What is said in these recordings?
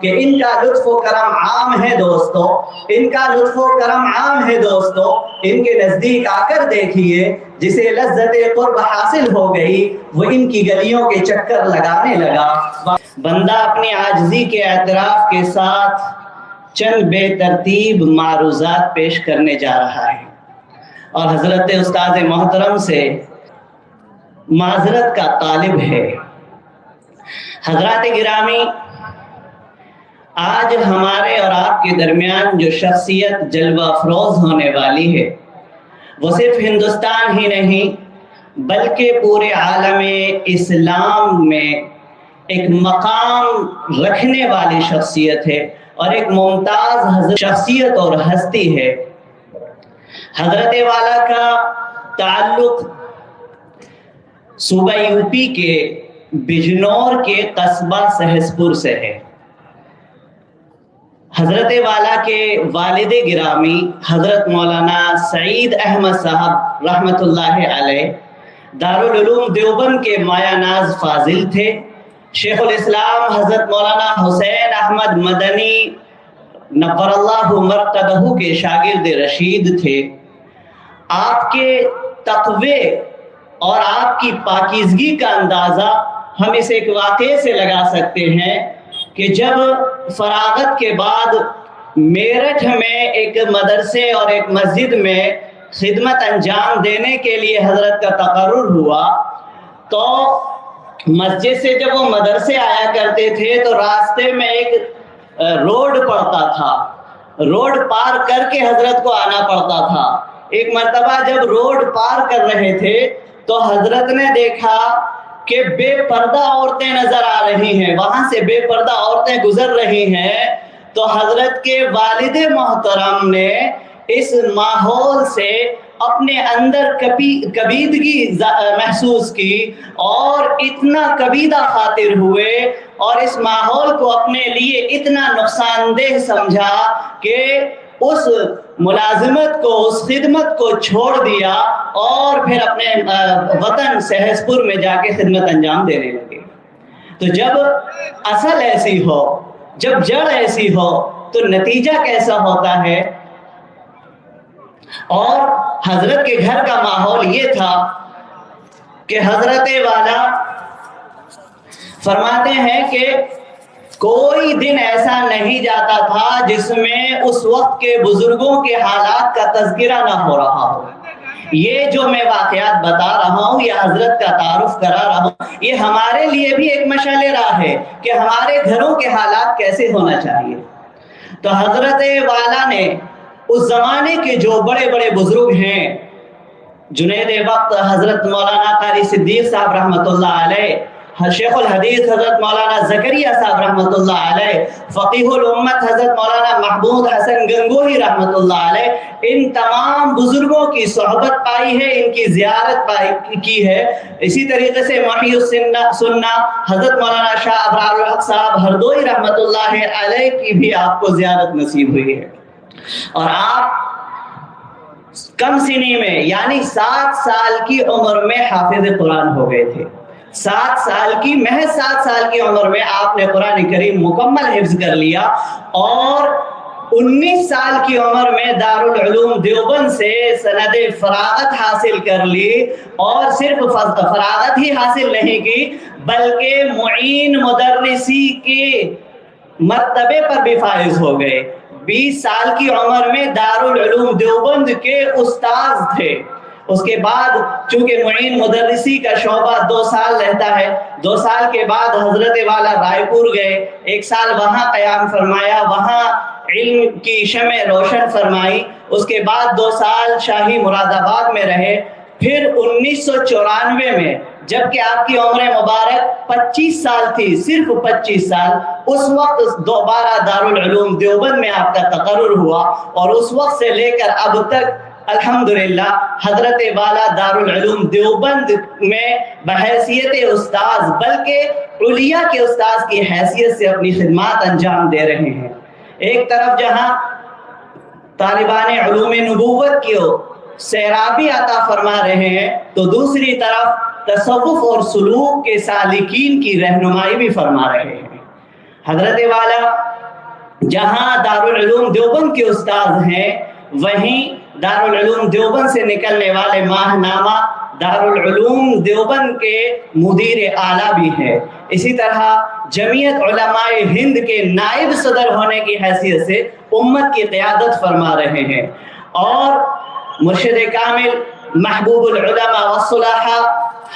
کہ ان کا لطف و کرم عام ہے دوستو، ان کا لطف و کرم عام ہے دوستو، ان کے نزدیک آ کر دیکھیے جسے لذت قرب حاصل ہو گئی وہ ان کی گلیوں کے چکر لگانے لگا۔ بندہ اپنی عاجزی کے اعتراف کے ساتھ چند بے ترتیب معروضات پیش کرنے جا رہا ہے اور حضرت استاد محترم سے معذرت کا طالب ہے۔ حضرات گرامی، آج ہمارے اور آپ کے درمیان جو شخصیت جلوہ افروز ہونے والی ہے وہ صرف ہندوستان ہی نہیں بلکہ پورے عالم اسلام میں ایک مقام رکھنے والی شخصیت ہے اور ایک ممتاز شخصیت اور ہستی ہے۔ حضرت والا کا تعلق صوبہ یو پی کے بجنور کے قصبہ سہسپور سے ہے۔ حضرت والا کے والد گرامی حضرت مولانا سعید احمد صاحب رحمۃ اللہ علیہ دارالعلوم دیوبند کے مایہ ناز فاضل تھے۔ شیخ الاسلام حضرت مولانا حسین احمد مدنی نور اللہ مرقدہ کے شاگرد رشید تھے۔ آپ کے تقوی اور آپ کی پاکیزگی کا اندازہ ہم اس ایک واقعے سے لگا سکتے ہیں کہ جب فراغت کے بعد میرٹھ میں ایک مدرسے اور ایک مسجد میں خدمت انجام دینے کے لیے حضرت کا تقرر ہوا تو مسجد سے جب وہ مدرسے آیا کرتے تھے تو راستے میں ایک روڈ پڑتا تھا، روڈ پار کر کے حضرت کو آنا پڑتا تھا۔ ایک مرتبہ جب روڈ پار کر رہے تھے تو حضرت نے دیکھا کہ بے پردہ عورتیں نظر آ رہی ہیں، وہاں سے بے پردہ عورتیں گزر رہی ہیں، تو حضرت کے والد محترم نے اس ماحول سے اپنے اندر کبیدگی محسوس کی اور اتنا کبیدہ خاطر ہوئے اور اس ماحول کو اپنے لیے اتنا نقصان دہ سمجھا کہ اس ملازمت کو، اس خدمت کو چھوڑ دیا اور پھر اپنے وطن سہسپور میں جا کے خدمت انجام دینے لگے۔ تو جب اصل ایسی ہو، جب جڑ ایسی ہو تو نتیجہ کیسا ہوتا ہے؟ اور حضرت کے گھر کا ماحول یہ تھا کہ حضرت والا فرماتے ہیں کہ کوئی دن ایسا نہیں جاتا تھا جس میں اس وقت کے بزرگوں کے حالات کا تذکرہ نہ ہو رہا ہو۔ یہ جو میں واقعات بتا رہا ہوں، یہ حضرت کا تعارف کرا رہا ہوں، یہ ہمارے لیے بھی ایک مشعل راہ ہے کہ ہمارے گھروں کے حالات کیسے ہونا چاہیے۔ تو حضرت والا نے اس زمانے کے جو بڑے بڑے بزرگ ہیں، جنید وقت حضرت مولانا قاری صدیق صاحب رحمۃ اللہ علیہ، شیخ الحدیث حضرت مولانا زکریا صاحب رحمۃ اللہ علیہ، فقیہ الامت حضرت مولانا محمود حسن گنگوہی رحمۃ اللہ علیہ، ان تمام بزرگوں کی صحبت پائی ہے، ان کی زیارت کی ہے۔ اسی طریقے سے محی السنہ حضرت مولانا شاہ ابرار الحق صاحب ہردوئی رحمۃ اللہ علیہ کی بھی آپ کو زیارت نصیب ہوئی ہے۔ اور آپ کم سنی میں یعنی 7 سال کی عمر میں حافظ قرآن ہو گئے تھے۔ 7 سال کی، محض 7 سال کی عمر میں آپ نے قرآن کریم مکمل حفظ کر لیا اور 19 سال کی عمر میں دارالعلوم دیوبند سے سند فراغت حاصل کر لی اور صرف فراغت ہی حاصل نہیں کی بلکہ معین مدرسی کے مرتبے پر بھی فائز ہو گئے۔ 20 سال کی عمر میں دارالعلوم دیوبند کے استاذ تھے۔ اس کے بعد چونکہ معین مدرسی کا شعبہ 2 سال رہتا ہے، 2 سال کے بعد حضرت والا رائے پور گئے، 1 سال وہاں قیام فرمایا، وہاں علم کی شمع روشن فرمائی۔ اس کے بعد 2 سال شاہی مراد آباد میں رہے۔ پھر 1994 میں جبکہ آپ کی عمر مبارک 25 سال تھی، صرف 25 سال، اس وقت دوبارہ دارالعلوم دیوبند میں آپ کا تقرر ہوا اور اس وقت سے لے کر اب تک الحمدللہ حضرت والا دارالعلوم دیوبند میں بحیثیت استاذ بلکہ علیاء کے استاذ کی حیثیت سے اپنی خدمات انجام دے رہے ہیں۔ ایک طرف جہاں طالبان علوم نبوت کی سیرابی عطا فرما رہے ہیں تو دوسری طرف تصوف اور سلوک کے سالکین کی رہنمائی بھی فرما رہے ہیں۔ حضرت والا جہاں دارالعلوم دیوبند کے استاد ہیں وہیں دارالعلوم دیوبند سے نکلنے والے ماہنامہ دارالعلوم دیوبند کے مدیر اعلیٰ بھی ہیں. اسی طرح جمعیت علماء ہند کے نائب صدر ہونے کی حیثیت سے امت کی قیادت فرما رہے ہیں. اور مرشد کامل محبوب العلماء والصلاحاء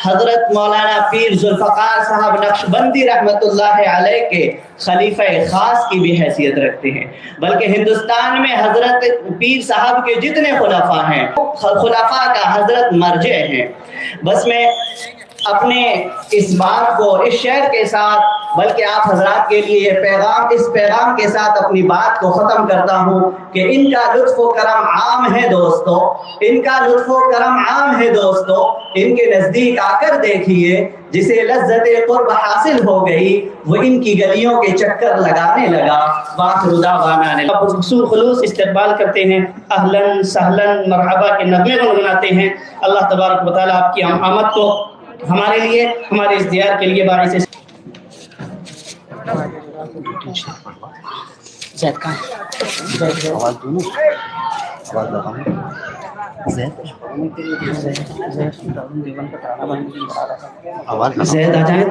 حضرت مولانا پیر ذوالفقار صاحب نقشبندی رحمت اللہ علیہ کے خلیفہ خاص کی بھی حیثیت رکھتے ہیں. بلکہ ہندوستان میں حضرت پیر صاحب کے جتنے خلفاء ہیں خلفاء کا حضرت مرجع ہیں. بس میں اپنے اس بات کو اس شعر کے ساتھ بلکہ آپ حضرات کے لیے اس پیغام کے ساتھ اپنی بات کو ختم کرتا ہوں کہ ان کا لطف و کرم عام ہے دوستو، ان کا لطف و کرم عام ہے دوستو، ان کے نزدیک آ کر دیکھیے جسے لذت قرب حاصل ہو گئی وہ ان کی گلیوں کے چکر لگانے لگا. وآخر دعوانا خصوص خلوص استقبال کرتے ہیں، اہلاً سہلاً مرحبا کے نغمے گنگناتے ہیں. اللہ تبارک و تعالیٰ آپ کی آمد کو ہمارے لیے ہمارے اس دیار کے لیے باعث زید کہاں زید آ جائیں.